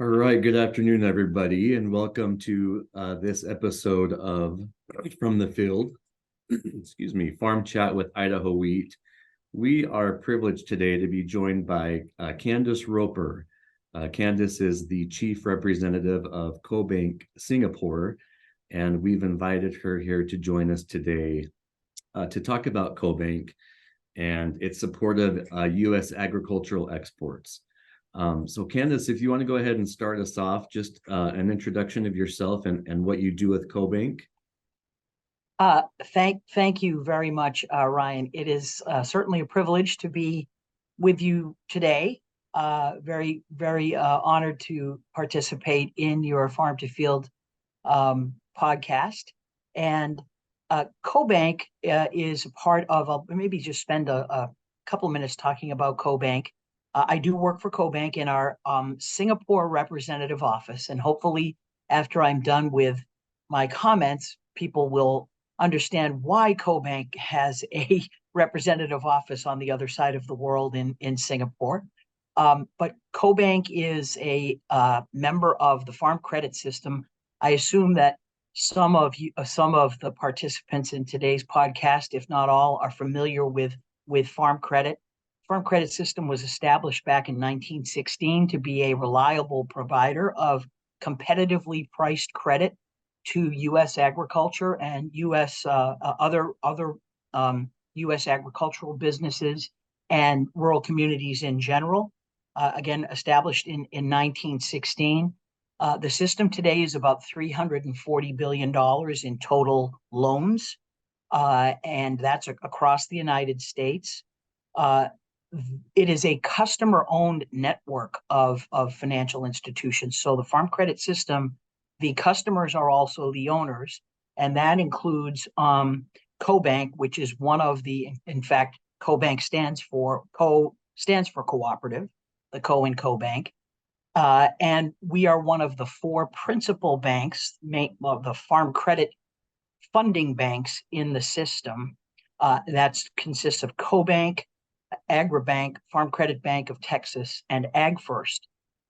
All right, good afternoon, everybody, and welcome to this episode of From the Field, excuse me, Farm Chat with Idaho Wheat. We are privileged today to be joined by Candace Roper. Candace is the Chief Representative of CoBank Singapore, and we've invited her here to join us today to talk about CoBank and its support of U.S. agricultural exports. So Candace, if you want to go ahead and start us off, just an introduction of yourself and what you do with CoBank. Thank you very much, Ryan. It is certainly a privilege to be with you today. Very honored to participate in your Farm to Field podcast. And CoBank is part of, maybe just spend a couple of minutes talking about CoBank. I do work for CoBank in our Singapore representative office, and hopefully after I'm done with my comments, people will understand why CoBank has a representative office on the other side of the world in Singapore. But CoBank is a member of the Farm Credit System. I assume that some of the participants in today's podcast, if not all, are familiar with Farm Credit. Farm Credit System was established back in 1916 to be a reliable provider of competitively priced credit to U.S. agriculture and U.S. Other U.S. agricultural businesses and rural communities in general. Again, established in 1916. The system today is about $340 billion in total loans, and that's across the United States. It is a customer-owned network of financial institutions. So the Farm Credit System, the customers are also the owners, and that includes CoBank, which is one of the, in fact, CoBank stands for cooperative, the Co in CoBank. And we are one of the four principal banks, the farm credit funding banks in the system. That consists of CoBank, AgriBank, Farm Credit Bank of Texas, and AgFirst.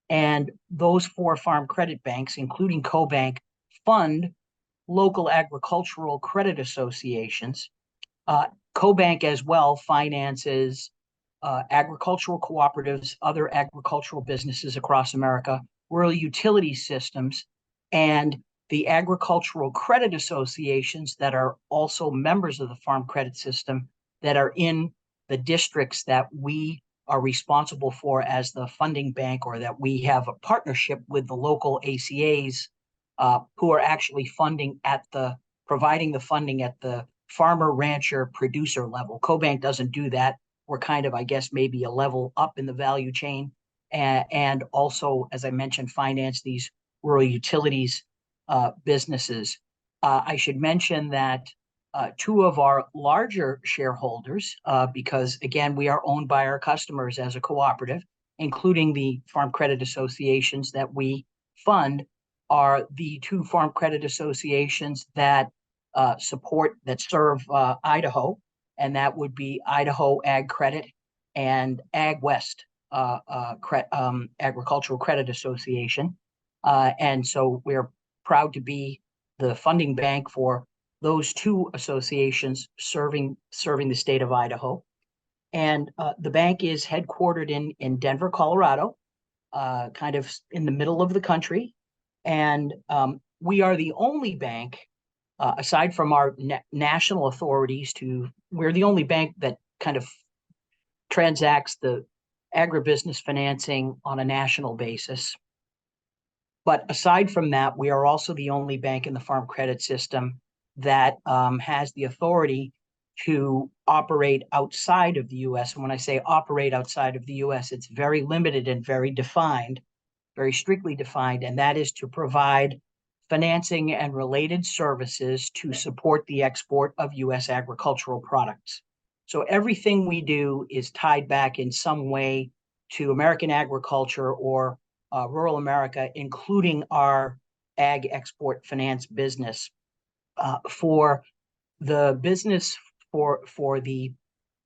And those four farm credit banks, including CoBank, fund local agricultural credit associations. CoBank as well finances agricultural cooperatives, other agricultural businesses across America, rural utility systems, and the agricultural credit associations that are also members of the Farm Credit System that are in the districts that we are responsible for as the funding bank, or that we have a partnership with the local ACAs who are actually providing the funding at the farmer, rancher, producer level. CoBank doesn't do that. We're kind of, I guess, maybe a level up in the value chain, and also, as I mentioned, finance these rural utilities businesses. I should mention that two of our larger shareholders, because again, we are owned by our customers as a cooperative, including the farm credit associations that we fund, are the two farm credit associations that serve Idaho, and that would be Idaho Ag Credit and Ag West Agricultural Credit Association. And so we're proud to be the funding bank for those two associations serving the state of Idaho. And the bank is headquartered in Denver, Colorado, kind of in the middle of the country. And we are the only bank, aside from our national authorities, we're the only bank that kind of transacts the agribusiness financing on a national basis. But aside from that, we are also the only bank in the Farm Credit System that has the authority to operate outside of the U.S. And when I say operate outside of the U.S., it's very limited and very defined, very strictly defined, and that is to provide financing and related services to support the export of U.S. agricultural products. So everything we do is tied back in some way to American agriculture or rural America, including our ag export finance business. For the business, for the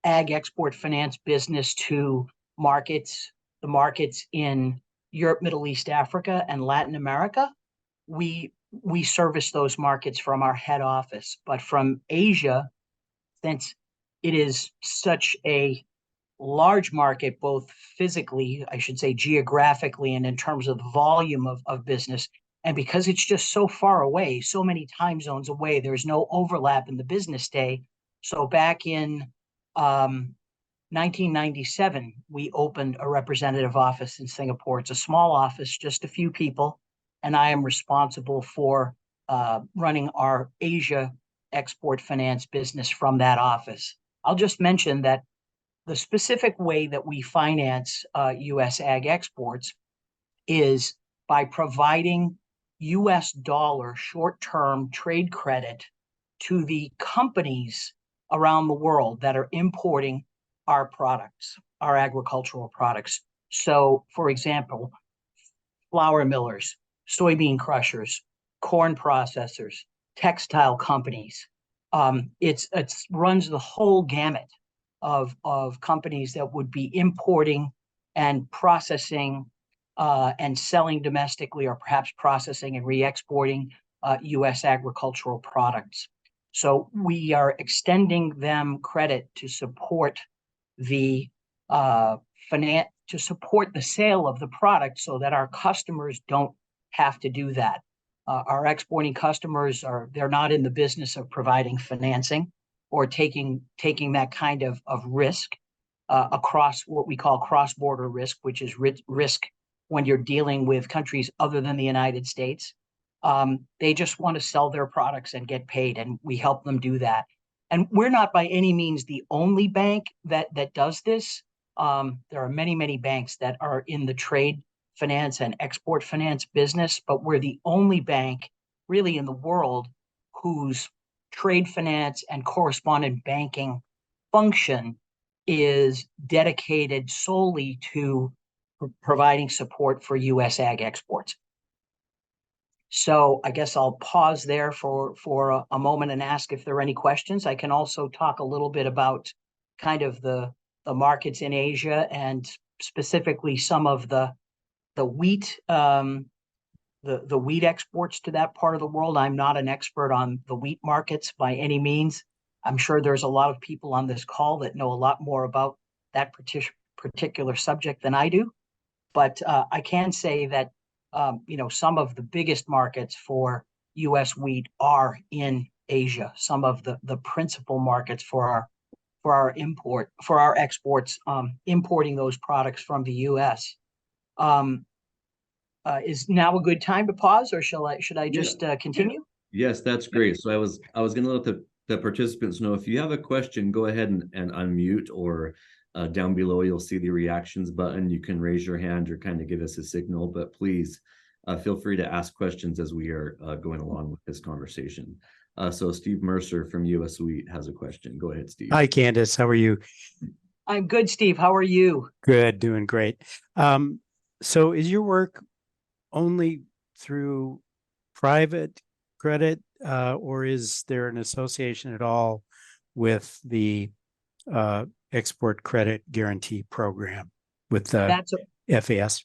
ag export finance business to the markets in Europe, Middle East, Africa, and Latin America, we service those markets from our head office. But from Asia, since it is such a large market, both physically, I should say geographically, and in terms of the volume of business, and because it's just so far away, so many time zones away, there's no overlap in the business day. So back in 1997, we opened a representative office in Singapore. It's a small office, just a few people, and I am responsible for running our Asia export finance business from that office. I'll just mention that the specific way that we finance U.S. ag exports is by providing U.S. dollar short-term trade credit to the companies around the world that are importing our products, our agricultural products. So, for example, flour millers, soybean crushers, corn processors, textile companies. It's runs the whole gamut of companies that would be importing and processing and selling domestically, or perhaps processing and re-exporting U.S. agricultural products. So we are extending them credit to support the to support the sale of the product, so that our customers don't have to do that. Our exporting customers they're not in the business of providing financing or taking that kind of risk across what we call cross-border risk, which is risk when you're dealing with countries other than the United States. They just want to sell their products and get paid, and we help them do that. And we're not by any means the only bank that does this. There are many, many banks that are in the trade finance and export finance business, but we're the only bank really in the world whose trade finance and correspondent banking function is dedicated solely to providing support for U.S. ag exports. So I guess I'll pause there for a moment and ask if there are any questions. I can also talk a little bit about kind of the markets in Asia, and specifically some of the wheat the wheat exports to that part of the world. I'm not an expert on the wheat markets by any means. I'm sure there's a lot of people on this call that know a lot more about that particular subject than I do. But I can say that some of the biggest markets for U.S. wheat are in Asia. Some of the principal markets for our exports, importing those products from the U.S. Is now a good time to pause, or should I just continue? Yes, that's great. So I was going to let the participants know, if you have a question, go ahead and unmute, or down below you'll see the reactions button. You can raise your hand or kind of give us a signal, but please feel free to ask questions as we are going along with this conversation. So Steve Mercer from US Wheat has a question. Go ahead, Steve. Hi, Candace. How are you? I'm good, Steve. How are you? Good, doing great. So is your work only through private credit, or is there an association at all with the Export Credit Guarantee Program with the FAS?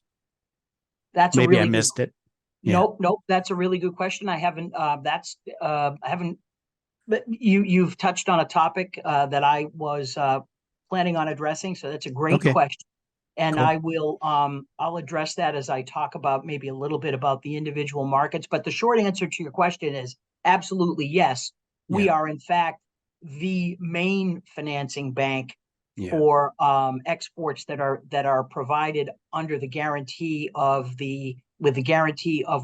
Maybe I missed it. Yeah. Nope. That's a really good question. I haven't. But you've touched on a topic that I was planning on addressing. So that's a great question. And cool. I'll address that as I talk about maybe a little bit about the individual markets. But the short answer to your question is absolutely yes. Yeah. We are in fact the main financing bank for exports that are provided under the guarantee of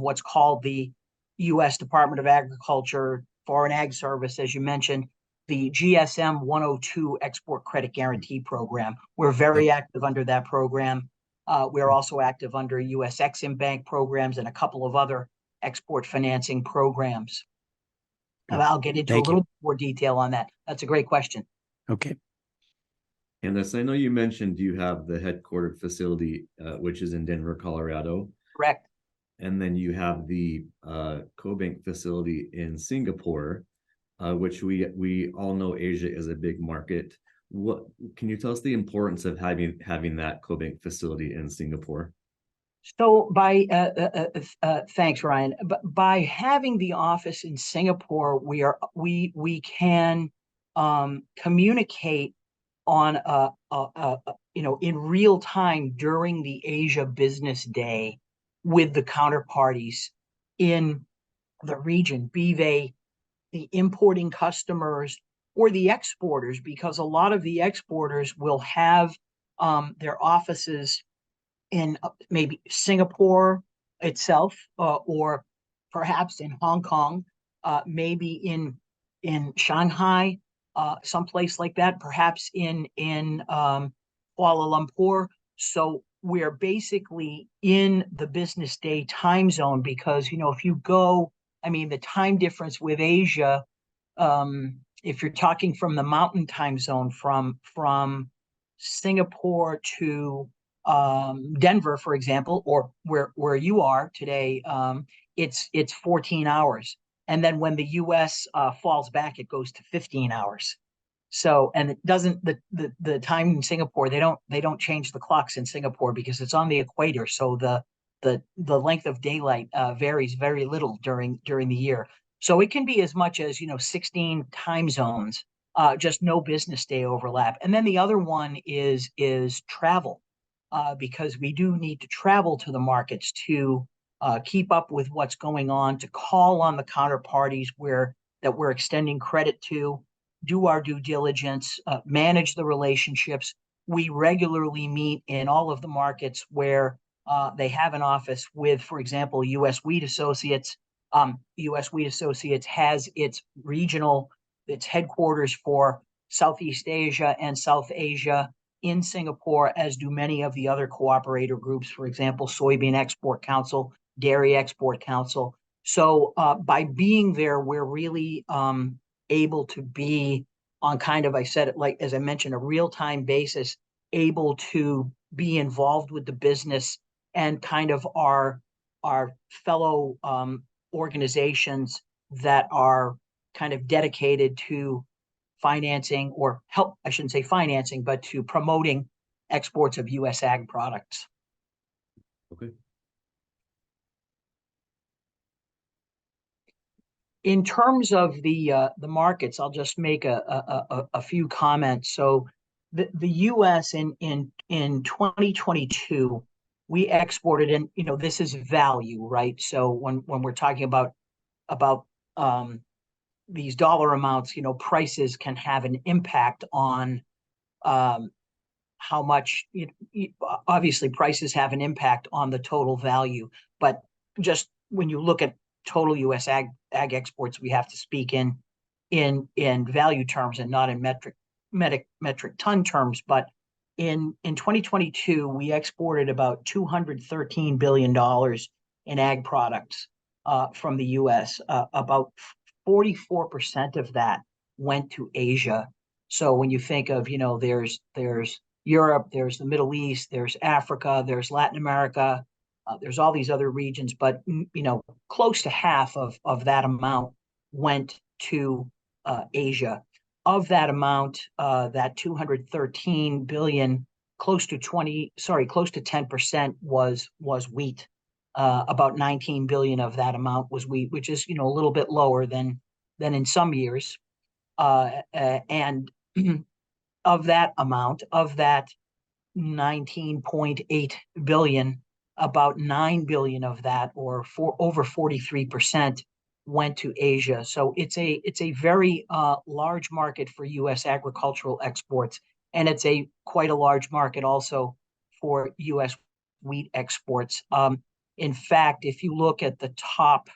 what's called the U.S. Department of Agriculture Foreign Ag Service, as you mentioned, the GSM 102 Export Credit Guarantee Program. We're very active under that program. We're also active under U.S. Exim Bank programs and a couple of other export financing programs. And I'll get into a little more detail on that. That's a great question. Okay. Candace, I know you mentioned you have the headquartered facility, which is in Denver, Colorado. Correct. And then you have the CoBank facility in Singapore, which we all know Asia is a big market. What can you tell us the importance of having that CoBank facility in Singapore? So thanks, Ryan. But by having the office in Singapore, we can communicate on in real time during the Asia Business Day with the counterparties in the region, be they the importing customers or the exporters, because a lot of the exporters will have their offices in maybe Singapore itself, or perhaps in Hong Kong, maybe in Shanghai, someplace like that, perhaps in Kuala Lumpur. So we're basically in the business day time zone because if you go, I mean, the time difference with Asia, if you're talking from the mountain time zone from Singapore to Denver, for example, or where you are today, it's 14 hours. And then when the US falls back, it goes to 15 hours. So, and it doesn't, the time in Singapore, they don't change the clocks in Singapore because it's on the equator. So the length of daylight varies very little during the year. So it can be as much as 16 time zones, just no business day overlap. And then the other one is travel, because we do need to travel to the markets to keep up with what's going on, to call on the counterparties that we're extending credit to, do our due diligence, manage the relationships. We regularly meet in all of the markets where they have an office with, for example, U.S. Wheat Associates. U.S. Wheat Associates has its headquarters for Southeast Asia and South Asia in Singapore, as do many of the other cooperator groups, for example, Soybean Export Council, Dairy Export Council. So by being there, we're really able to be on kind of, I said it, like, as I mentioned, a real-time basis, able to be involved with the business and kind of our fellow organizations that are kind of dedicated to financing, or help, I shouldn't say financing, but to promoting exports of U.S. ag products. Okay. In terms of the markets, I'll just make a few comments. So the U.S. in 2022, we exported, and this is value, right? So when we're talking about these dollar amounts, prices can have an impact on how much. Obviously, prices have an impact on the total value, but just when you look at total U.S. ag exports, we have to speak in value terms and not in metric ton terms. But in 2022, we exported about $213 billion in ag products from the U.S. About 44% of that went to Asia. So when you think of, there's Europe, there's the Middle East, there's Africa, there's Latin America, there's all these other regions, but close to half of that amount went to Asia. Of that amount, that 213 billion, close to 10% was wheat. About 19 billion of that amount was wheat, which is a little bit lower than in some years. And of that amount, of that 19.8 billion, about 9 billion of that, or over 43%, went to Asia. So it's a very large market for U.S. agricultural exports, and it's quite a large market also for U.S. wheat exports. In fact, if you look at the top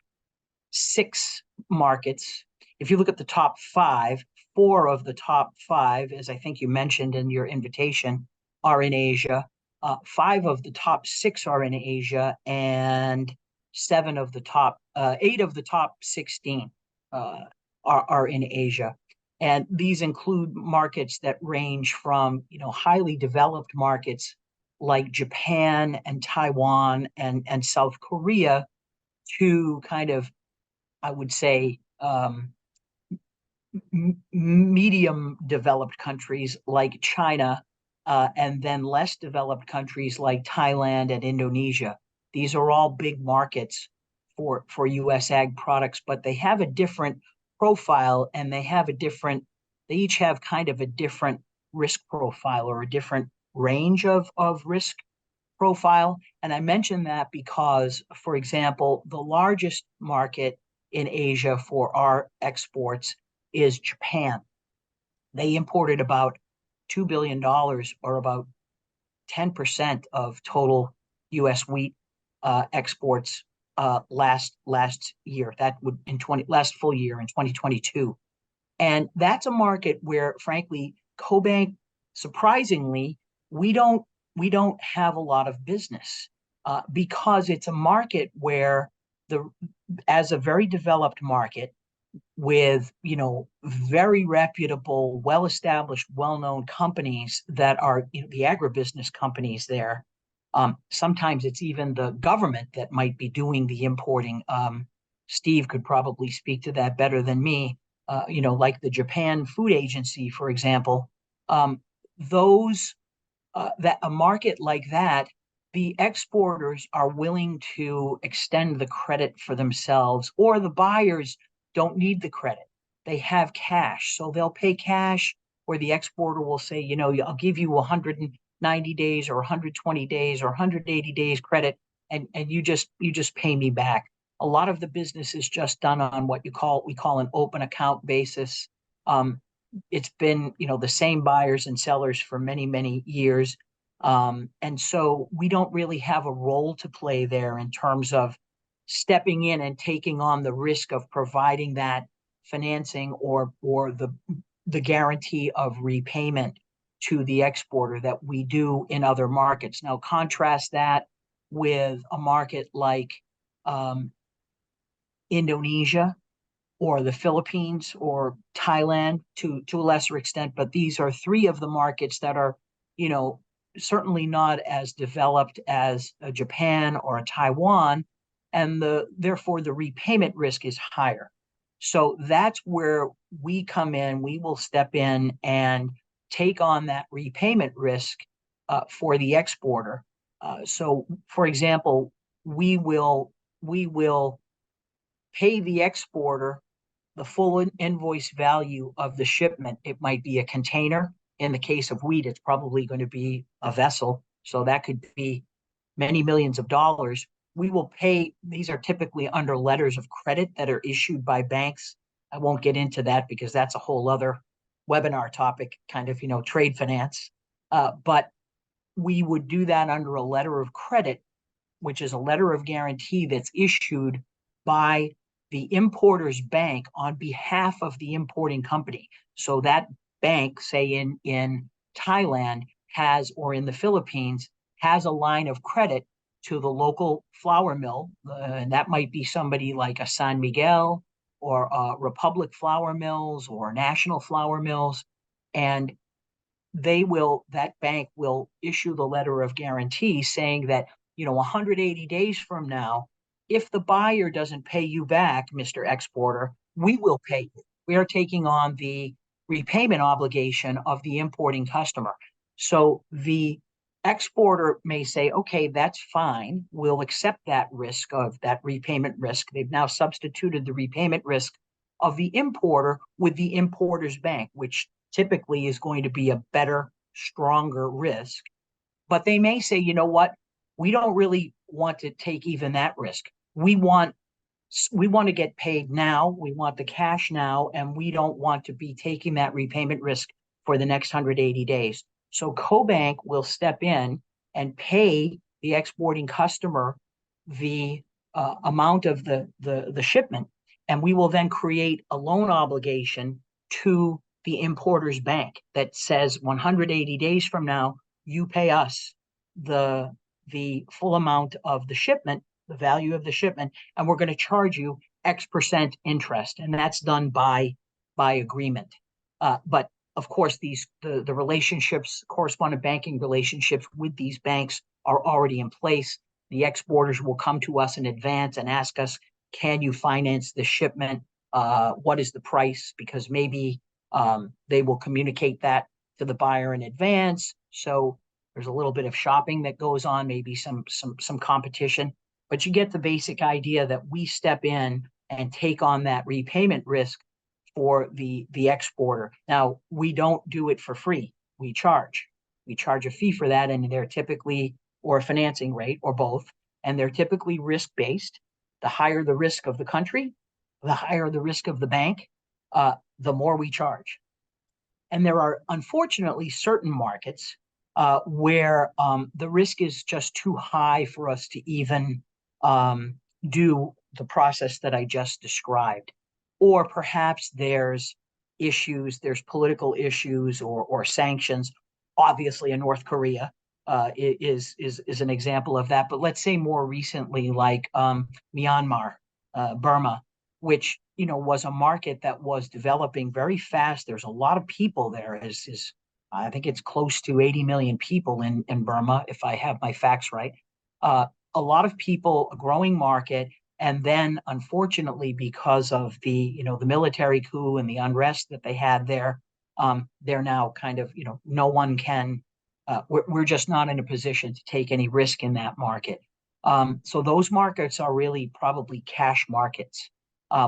6 markets, if you look at the top 5, 4 of the top 5, as I think you mentioned in your invitation, are in Asia. 5 of the top 6 are in Asia, and 8 of the top 16 are in Asia. And these include markets that range from highly developed markets like Japan and Taiwan and South Korea to kind of, I would say, medium developed countries like China, and then less developed countries like Thailand and Indonesia. These are all big markets for U.S. ag products, but they have a different profile, and they each have kind of a different risk profile, or a different range of risk profile. And I mention that because, for example, the largest market in Asia for our exports is Japan. They imported about $2 billion, or about 10% of total U.S. wheat exports last year. That would last full year in 2022. And that's a market where, frankly, CoBank, surprisingly, we don't have a lot of business, because it's a market where, as a very developed market with, very reputable, well-established, well-known companies that are, the agribusiness companies there. Sometimes it's even the government that might be doing the importing. Steve could probably speak to that better than me. Like the Japan Food Agency, for example. That a market like that, the exporters are willing to extend the credit for themselves, or the buyers don't need the credit. They have cash, so they'll pay cash, or the exporter will say, I'll give you 190 days or 120 days or 180 days credit, and you just pay me back. A lot of the business is just done on what we call an open account basis. It's been, the same buyers and sellers for many, many years. And so we don't really have a role to play there in terms of stepping in and taking on the risk of providing that financing, or the guarantee of repayment to the exporter that we do in other markets. Now, contrast that with a market like Indonesia, or the Philippines, or Thailand to a lesser extent. But these are three of the markets that are, certainly not as developed as a Japan or a Taiwan, and therefore the repayment risk is higher. So that's where we come in. We will step in and take on that repayment risk for the exporter. So, for example, we will pay the exporter the full invoice value of the shipment. It might be a container. In the case of wheat, it's probably going to be a vessel. So that could be many millions of dollars. We will pay. These are typically under letters of credit that are issued by banks. I won't get into that because that's a whole other webinar topic, kind of, trade finance. But we would do that under a letter of credit, which is a letter of guarantee that's issued by the importer's bank on behalf of the importing company. So that bank, say in Thailand, or in the Philippines, has a line of credit to the local flour mill, and that might be somebody like a San Miguel, or Republic Flour Mills, or National Flour Mills, and that bank will issue the letter of guarantee saying that, 180 days from now, if the buyer doesn't pay you back, Mr. Exporter, we will pay you. We are taking on the repayment obligation of the importing customer. So the exporter may say, okay, that's fine. We'll accept that risk, of that repayment risk. They've now substituted the repayment risk of the importer with the importer's bank, which typically is going to be a better, stronger risk. But they may say, you know what? We don't really want to take even that risk. We want to get paid now. We want the cash now, and we don't want to be taking that repayment risk for the next 180 days. So CoBank will step in and pay the exporting customer the amount of the shipment, and we will then create a loan obligation to the importer's bank that says 180 days from now, you pay us the full amount of the shipment, the value of the shipment, and we're going to charge you X% interest, and that's done by agreement. But of course, the relationships, correspondent banking relationships with these banks are already in place. The exporters will come to us in advance and ask us, can you finance the shipment? What is the price? Because maybe they will communicate that to the buyer in advance. So there's a little bit of shopping that goes on, maybe some competition. but you get the basic idea that we step in and take on that repayment risk for the exporter. Now, we don't do it for free. We charge a fee for that, and they're typically, or a financing rate, or both, and they're typically risk-based. The higher the risk of the country, the higher the risk of the bank, the more we charge. And there are, unfortunately, certain markets where the risk is just too high for us to even do the process that I just described. Or perhaps there's political issues or sanctions. Obviously, in North Korea is an example of that. But let's say more recently, like Myanmar, Burma, which was a market that was developing very fast. There's a lot of people there. I think it's close to 80 million people in Burma, if I have my facts right. A lot of people, a growing market, and then unfortunately, because of the military coup and the unrest that they had there, they're now kind of no one can. We're just not in a position to take any risk in that market. So those markets are really probably cash markets,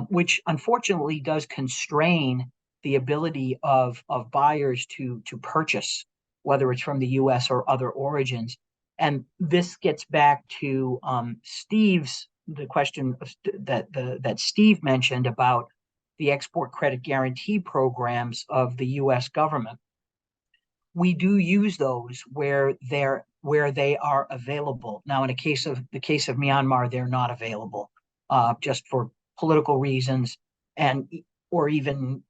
which unfortunately does constrain the ability of buyers to purchase, whether it's from the U.S. or other origins. And this gets back to the question that Steve mentioned about the export credit guarantee programs of the U.S. government. We do use those where they are available. Now, in the case of Myanmar, they're not available, just for political reasons or even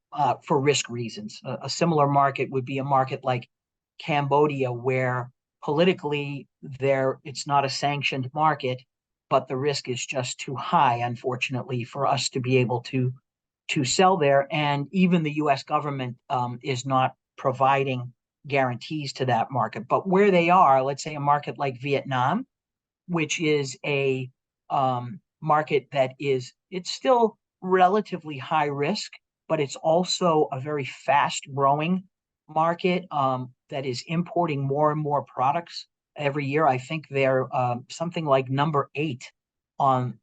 for risk reasons. A similar market would be a market like Cambodia, where politically it's not a sanctioned market, but the risk is just too high, unfortunately, for us to be able to sell there. And even the U.S. government is not providing guarantees to that market. But where they are, let's say a market like Vietnam, which is a market it's still relatively high risk, but it's also a very fast growing market that is importing more and more products every year. I think they're something like number 8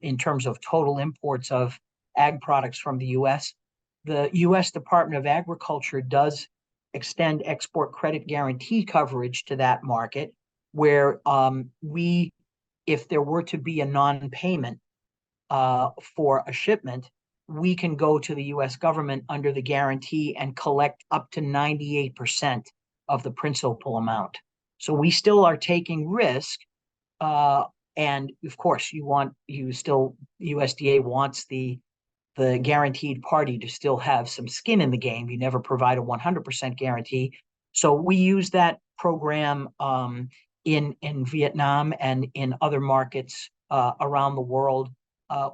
in terms of total imports of ag products from the U.S. The U.S. Department of Agriculture does extend export credit guarantee coverage to that market, where if there were to be a non-payment for a shipment, we can go to the U.S. government under the guarantee and collect up to 98% of the principal amount. So we still are taking risk, and of course, USDA wants the guaranteed party to still have some skin in the game. You never provide a 100% guarantee. So we use that program in Vietnam and in other markets around the world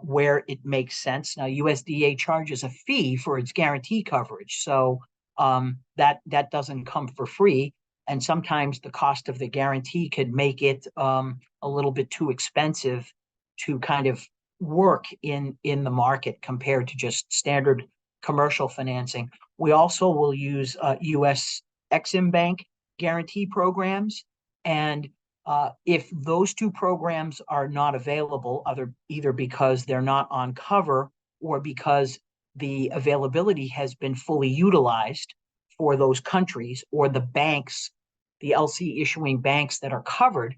where it makes sense. Now, USDA charges a fee for its guarantee coverage, so that doesn't come for free. And sometimes the cost of the guarantee could make it a little bit too expensive to kind of work in the market compared to just standard commercial financing. We also will use U.S. Exim Bank guarantee programs, and if those two programs are not available, either because they're not on cover or because the availability has been fully utilized for those countries, or the banks, the LC issuing banks that are covered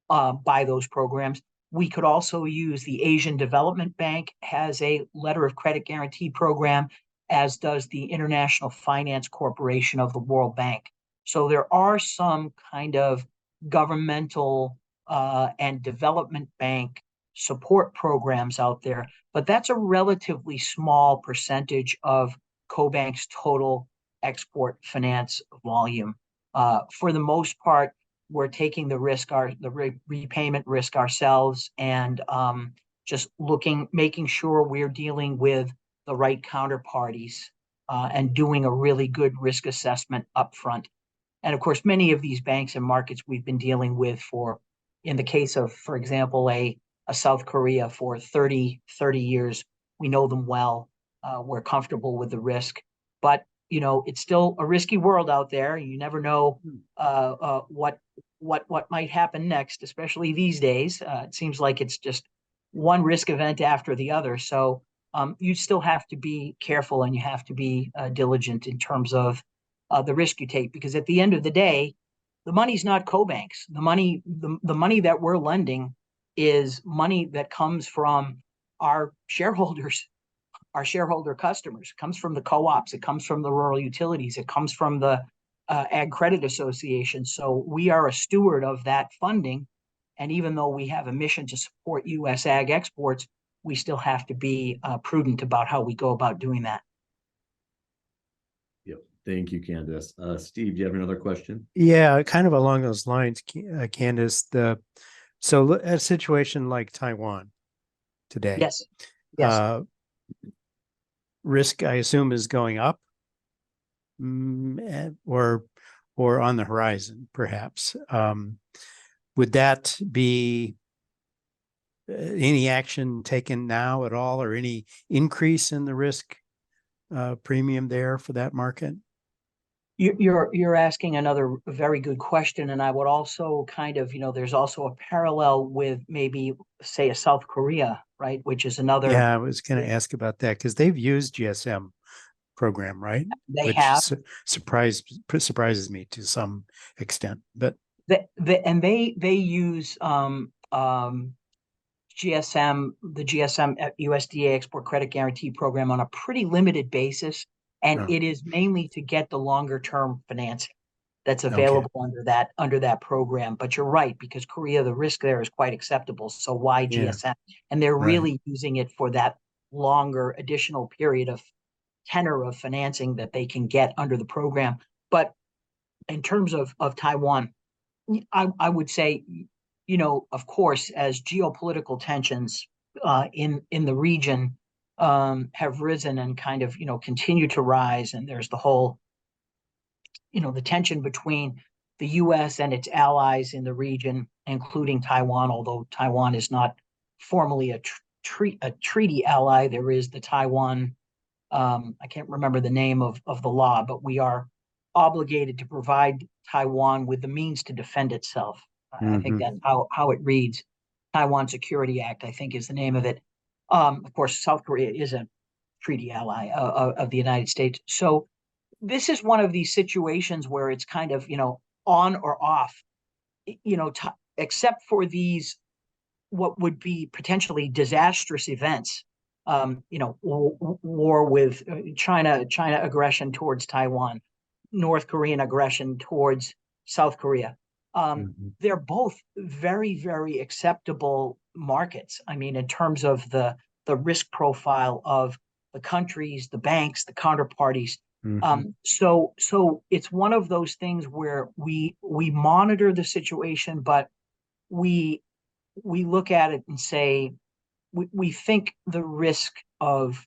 by those programs, we could also use the Asian Development Bank has a letter of credit guarantee program, as does the International Finance Corporation of the World Bank. So there are some kind of governmental and development bank support programs out there, but that's a relatively small percentage of CoBank's total export finance volume. For the most part, we're taking the risk, the repayment risk ourselves, and just making sure we're dealing with the right counterparties and doing a really good risk assessment upfront. And of course, many of these banks and markets we've been dealing with in the case of, for example, a South Korea for 30 years, we know them well. We're comfortable with the risk, but it's still a risky world out there. You never know what might happen next, especially these days. It seems like it's just one risk event after the other. So you still have to be careful and you have to be diligent in terms of the risk you take, because at the end of the day, the money's not CoBanks. The money that we're lending is money that comes from our shareholders, our shareholder customers. It comes from the co-ops. It comes from the rural utilities. It comes from the Ag Credit Association. So we are a steward of that funding. And even though we have a mission to support U.S. ag exports, we still have to be prudent about how we go about doing that. Yep. Thank you, Candace. Steve, do you have another question? Yeah, kind of along those lines, Candace. So a situation like Taiwan today, Yes. Yes. risk, I assume, is going up, or on the horizon, perhaps. Would that be any action taken now at all, or any increase in the risk premium there for that market? You're asking another very good question, and I would also kind of, there's also a parallel with maybe say a South Korea, right, which is another. Yeah, I was going to ask about that because they've used GSM program, right? They which have surprises me to some extent, but they use GSM, the GSM USDA Export Credit Guarantee Program on a pretty limited basis, and it is mainly to get the longer term financing that's available under that program. But you're right, because Korea, the risk there is quite acceptable. So why GSM? And they're really using it for that longer additional period of tenor of financing that they can get under the program. But in terms of Taiwan, I would say, of course, as geopolitical tensions in the region have risen and kind of, continue to rise, and there's the whole, the tension between the U.S. and its allies in the region, including Taiwan, although Taiwan is not formally a treaty ally. There is the Taiwan, I can't remember the name of the law, but we are obligated to provide Taiwan with the means to defend itself. I think that's how it reads. Taiwan Security Act, I think, is the name of it. Of course, South Korea is a treaty ally of the United States. So this is one of these situations where it's kind of, on or off, except for these, what would be potentially disastrous events. War with China aggression towards Taiwan, North Korean aggression towards South Korea. They're both very, very acceptable markets. I mean, in terms of the risk profile of the countries, the banks, the counterparties. So it's one of those things where we monitor the situation, but we look at it and say, we think the risk of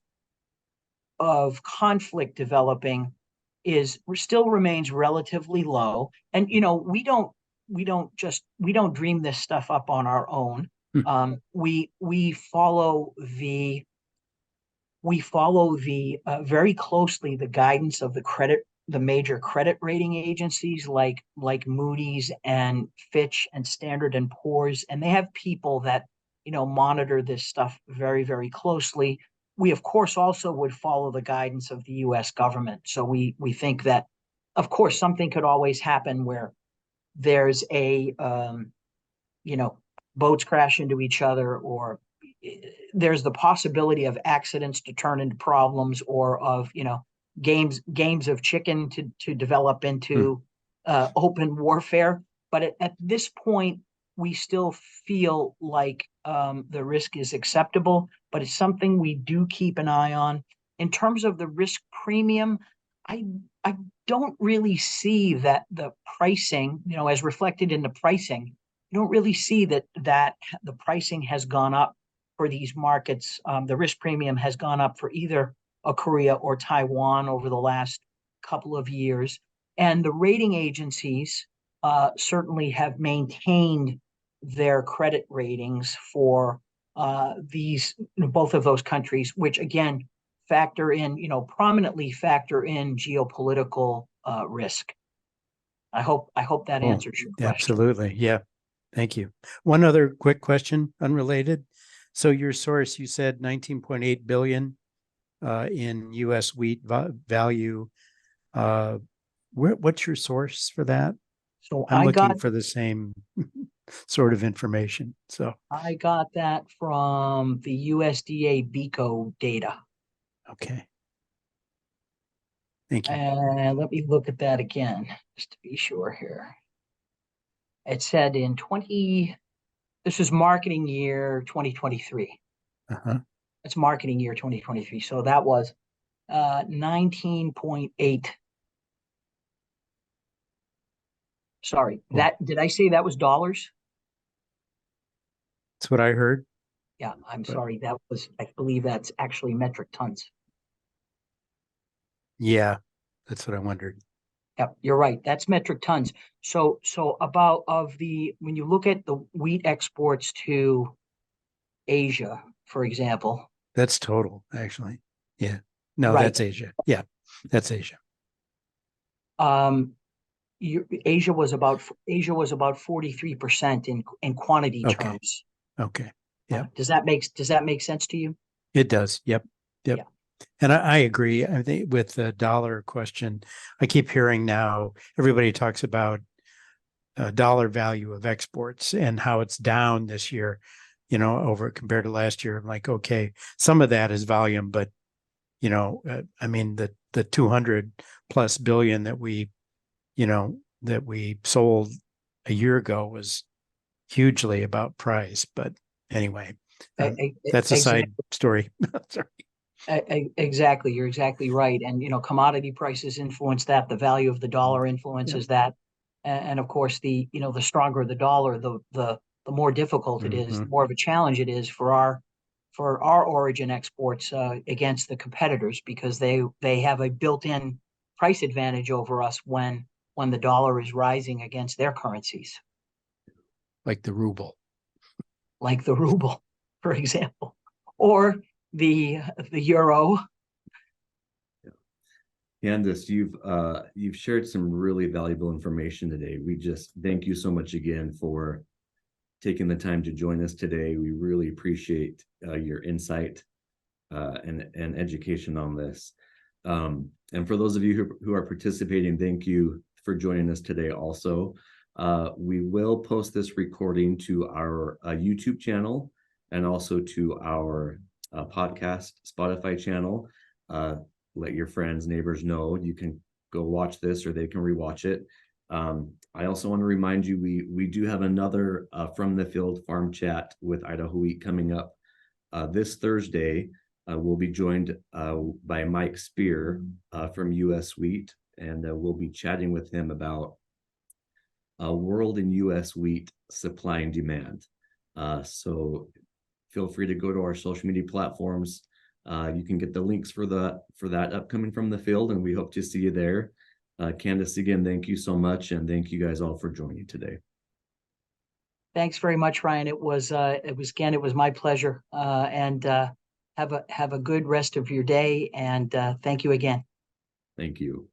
conflict developing still remains relatively low. And we don't dream this stuff up on our own. We follow the very closely the guidance of the major credit rating agencies like Moody's and Fitch and Standard and Poor's, and they have people that monitor this stuff very, very closely. We, of course, also would follow the guidance of the U.S. government. So we think that, of course, something could always happen where there's a, boats crash into each other, or there's the possibility of accidents to turn into problems, or of, games of chicken to develop into open warfare. But at this point, we still feel like the risk is acceptable, but it's something we do keep an eye on. In terms of the risk premium, I don't really see that the pricing, as reflected in the pricing, you don't really see that the pricing has gone up for these markets. The risk premium has gone up for either Korea or Taiwan over the last couple of years. And the rating agencies certainly have maintained their credit ratings for these, both of those countries, which again prominently factor in geopolitical risk. I hope that answers your question. Absolutely. Yeah. Thank you. One other quick question, unrelated. So your source, you said 19.8 billion in U.S. wheat value. What's your source for that? So I'm looking for the same sort of information. So I got that from the USDA BECO data. okay. Thank you. And let me look at that again, just to be sure here. It said this is marketing year 2023. Uh-huh. It's marketing year 2023. So that was 19.8. Sorry, did I say that was dollars? That's what I heard. Yeah, I'm But sorry. I believe that's actually metric tons. yeah, that's what I wondered. Yep, you're right. That's metric tons. So when you look at the wheat exports to Asia, for example, That's total, actually. Yeah. No, right? that's Asia. Yeah, that's Asia. Um, Asia was about 43% in quantity Okay. terms. Okay. Yeah, Does that make sense to you? it does. Yep. Yep. Yeah. And I agree. I think with the dollar question, I keep hearing now everybody talks about dollar value of exports and how it's down this year, over compared to last year. I'm like, okay, some of that is volume, but I mean the 200 plus billion that we sold a year ago was hugely about price. But anyway, that's a Exactly. side story. Sorry. Exactly. You're exactly right. And, commodity prices influence that. The value of the dollar influences that. And of course, the stronger the dollar, the more difficult it is, the more of a challenge it is for our origin exports against the competitors, because they have a built-in price advantage over us when the dollar is rising against their currencies, Like the ruble. like the ruble, for example, or the euro. Candace, you've shared some really valuable information today. We just thank you so much again for taking the time to join us today. We really appreciate your insight and education on this. And for those of you who are participating, thank you for joining us today also. We will post this recording to our YouTube channel and also to our podcast Spotify channel. Let your friends, neighbors know you can go watch this, or they can rewatch it. I also want to remind you, we do have another From the Field Farm Chat with Idaho Wheat coming up this Thursday. We'll be joined by Mike Spear from US Wheat, and we'll be chatting with him about world and US wheat supply and demand. So feel free to go to our social media platforms. You can get the links for that upcoming From the Field, and we hope to see you there. Candace, again, thank you so much, and thank you guys all for joining today. Thanks very much, Ryan. It was my pleasure. And have a good rest of your day. And thank you again. Thank you.